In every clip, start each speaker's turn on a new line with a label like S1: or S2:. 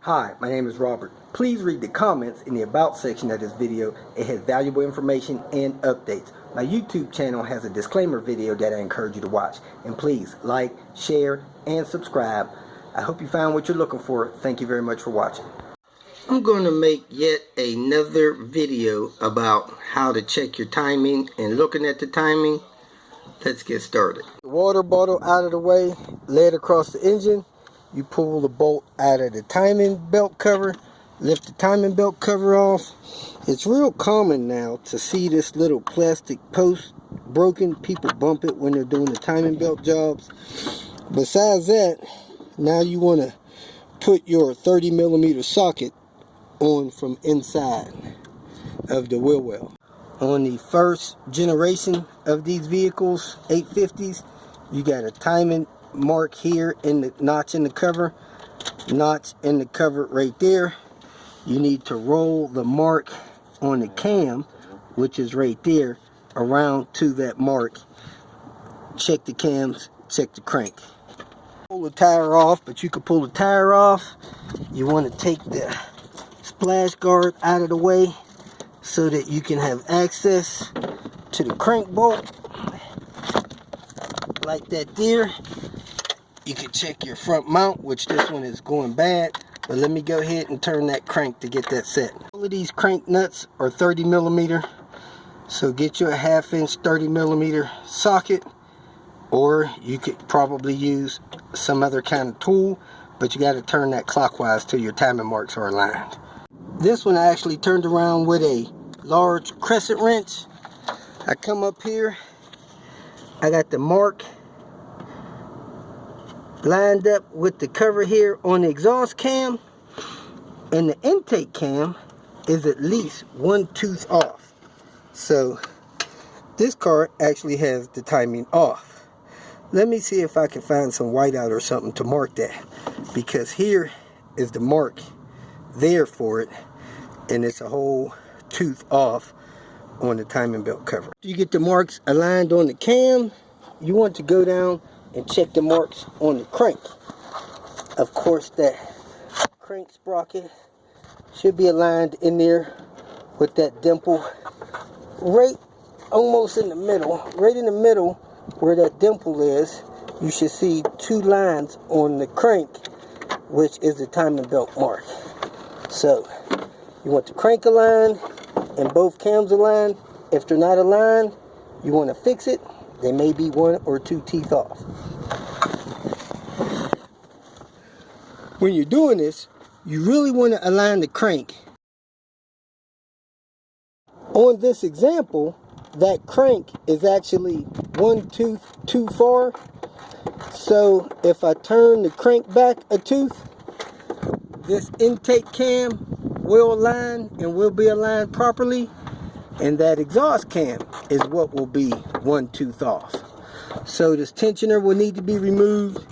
S1: Hi, my name is Robert. Please read the comments in the About section of this video. It has valuable information and updates. My YouTube channel has a disclaimer video that I encourage you to watch. And please like, share, and subscribe. I hope you found what you're looking for. Thank you very much for watching. I'm going to make yet another video about how to check your timing and looking at the timing. Let's get started. The water bottle out of the way, lay it across the engine. You pull the bolt out of the timing belt cover, lift the timing belt cover off. It's real common now to see this little plastic post broken. People bump it when they're doing the timing belt jobs. Besides that, now you want to put your 30mm socket on from inside of the wheel well. On the first generation of these vehicles, 850s, you got a timing mark here in the notch in the cover right there. You need to roll the mark on the cam, which is right there, around to that mark. Check the cams, check the crank. Pull the tire off, but you can pull the tire off. You want to take the splash guard out of the way so that you can have access to the crank bolt like that there. You can check your front mount, which this one is going bad, but let me go ahead and turn that crank to get that set. All of these crank nuts are 30mm, so get you a 1/2" 30mm socket, or you could probably use some other kind of tool, but you got to turn that clockwise till your timing marks are aligned. This one I actually turned around with a large crescent wrench. I come up here, I got the mark lined up with the cover here on the exhaust cam, and the intake cam is at least 1 tooth off. So this car actually has the timing off. Let me see if I can find some whiteout or something to mark that, because here is the mark there for it, and it's a whole tooth off on the timing belt cover. You get the marks aligned on the cam, you want to go down and check the marks on the crank. Of course, that crank sprocket should be aligned in there with that dimple right almost in the middle. Right in the middle where that dimple is, you should see 2 lines on the crank, which is the timing belt mark. So you want the crank aligned and both cams aligned. If they're not aligned, you want to fix it. They may be 1 or 2 teeth off. When you're doing this, you really want to align the crank. On this example, that crank is actually 1 tooth too far. So if I turn the crank back a tooth, this intake cam will align and will be aligned properly, and that exhaust cam is what will be 1 tooth off. So this tensioner will need to be removed,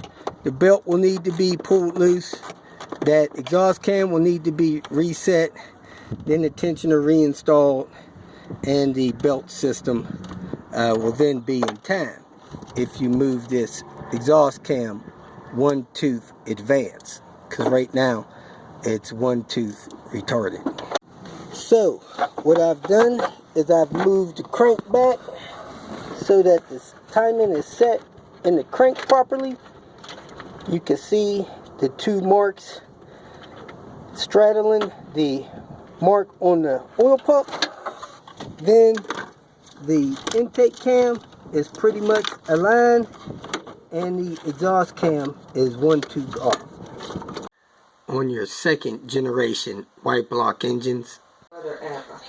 S1: the belt will need to be pulled loose, that exhaust cam will need to be reset, then the tensioner reinstalled, and the belt system will then be in time if you move this exhaust cam 1 tooth advance, because right now it's 1 tooth retarded. So what I've done is I've moved the crank back so that the timing is set in the crank properly. You can see the 2 marks straddling the mark on the oil pump. Then the intake cam is pretty much aligned, and the exhaust cam is 1 tooth off. On your 2nd generation white block engines,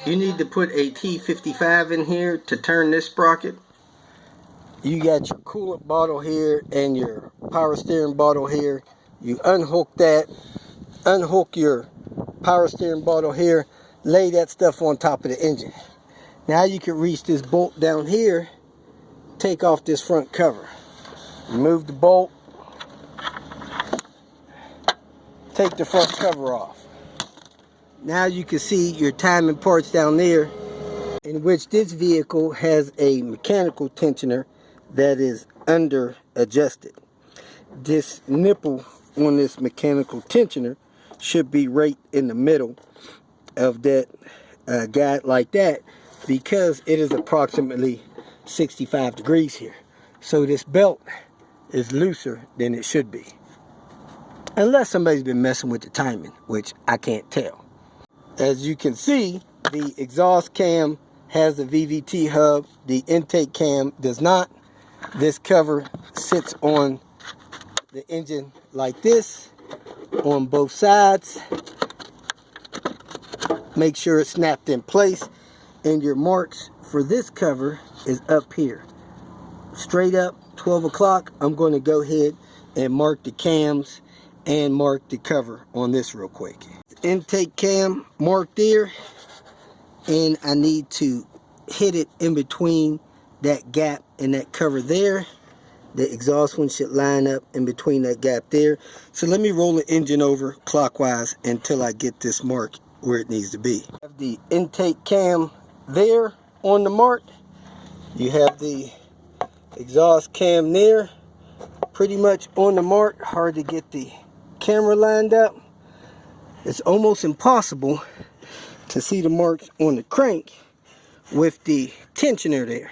S1: you need to put a T55 in here to turn this sprocket. You got your coolant bottle here and your power steering bottle here. You unhook that, unhook your power steering bottle here, lay that stuff on top of the engine. Now you can reach this bolt down here, take off this front cover. Remove the bolt, take the front cover off. Now you can see your timing parts down there, in which this vehicle has a mechanical tensioner that is under adjusted. This nipple on this mechanical tensioner should be right in the middle of that guide like that, because it is approximately 65 degrees here. So this belt is looser than it should be. Unless somebody's been messing with the timing, which I can't tell. As you can see, the exhaust cam has the VVT hub. The intake cam does not. This cover sits on the engine like this on both sides. Make sure it's snapped in place, and your marks for this cover is up here. Straight up 12 o'clock, I'm going to go ahead and mark the cams and mark the cover on this real quick. Intake cam marked there, and I need to hit it in between that gap and that cover there. The exhaust one should line up in between that gap there. So let me roll the engine over clockwise until I get this mark where it needs to be. You have the intake cam there on the mark. You have the exhaust cam there, pretty much on the mark. Hard to get the camera lined up. It's almost impossible to see the marks on the crank with the tensioner there.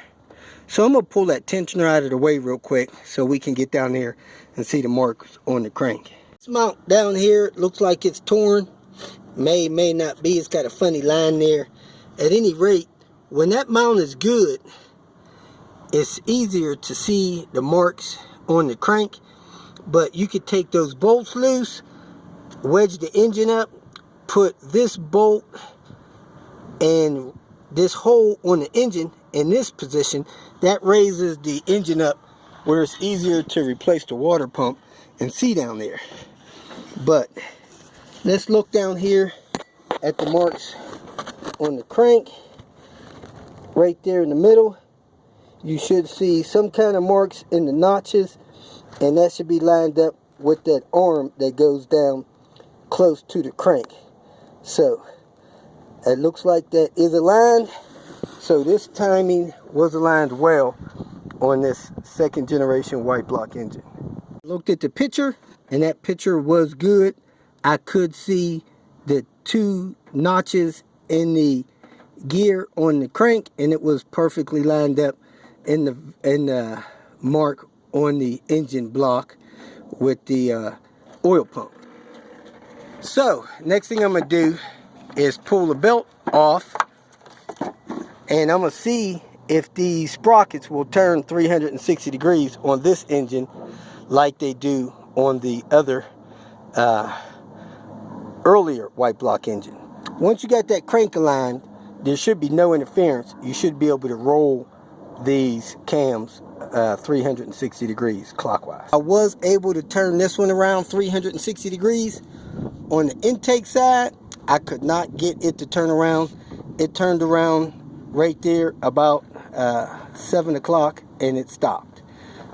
S1: So I'm going to pull that tensioner out of the way real quick so we can get down there and see the marks on the crank. This mount down here looks like it's torn. May not be. It's got a funny line there. At any rate, when that mount is good, it's easier to see the marks on the crank. But you could take those bolts loose, wedge the engine up, put this bolt and this hole on the engine in this position. That raises the engine up where it's easier to replace the water pump and see down there. But let's look down here at the marks on the crank. Right there in the middle, you should see some kind of marks in the notches, and that should be lined up with that arm that goes down close to the crank. So it looks like that is aligned. So this timing was aligned well on this second generation white block engine. Looked at the picture, and that picture was good. I could see the two notches in the gear on the crank, and it was perfectly lined up in the mark on the engine block with the oil pump. So next thing I'm going to do is pull the belt off, and I'm going to see if these sprockets will turn 360 degrees on this engine like they do on the other earlier white block engine. Once you got that crank aligned, there should be no interference. You should be able to roll these cams 360 degrees clockwise. I was able to turn this one around 360 degrees. On the intake side, I could not get it to turn around. It turned around right there about 7 o'clock, and it stopped.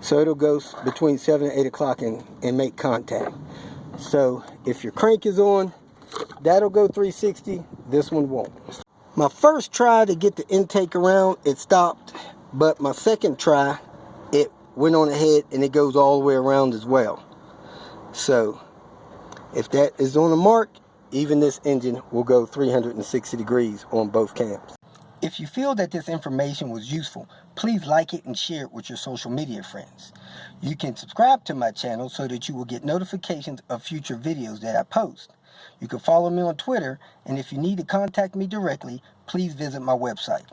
S1: So it'll go between 7 and 8 o'clock and make contact. So if your crank is on, that'll go 360. This one won't. My first try to get the intake around, it stopped. But my second try, it went on ahead and it goes all the way around as well. So if that is on the mark, even this engine will go 360 degrees on both cams. If you feel that this information was useful, please like it and share it with your social media friends. You can subscribe to my channel so that you will get notifications of future videos that I post. You can follow me on Twitter, and if you need to contact me directly, please visit my website.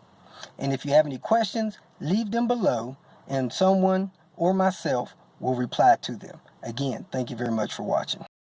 S1: And if you have any questions, leave them below, and someone or myself will reply to them. Again, thank you very much for watching.